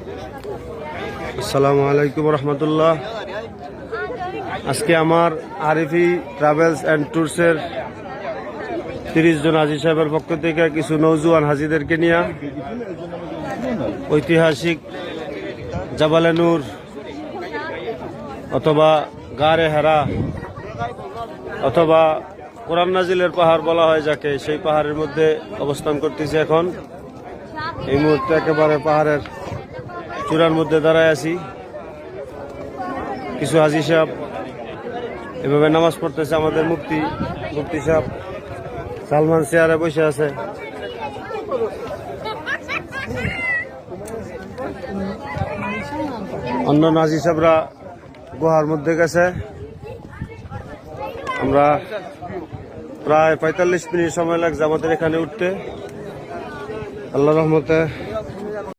আসসালামু আলাইকুম রহমতুল্লাহ। আজকে আমার আরিফি ট্রাভেলস অ্যান্ড ট্যুরসের 30 জন হাজি সাহেবের পক্ষ থেকে কিছু নৌজওয়ান হাজিদেরকে নিয়ে ঐতিহাসিক জাবালে নূর অথবা গারে হেরা অথবা কোরআন নাজিলের পাহাড় বলা হয় যাকে, সেই পাহাড়ের মধ্যে অবস্থান করতেছি। এখন এই মুহূর্তে একেবারে পাহাড়ের চূড়ার মধ্যে দাঁড়ায় আছি। কিছু হাজি সাহেব এভাবে নামাজ পড়তেছে। আমাদের মুফতি সাহেব সালমান চেয়ারে বসে আছে। অন্য হাজি সাহেবরা গুহার মধ্যে গেছে। আমরা প্রায় 45 মিনিট সময় লাগছে আমাদের এখানে উঠতে। আল্লাহর রহমতে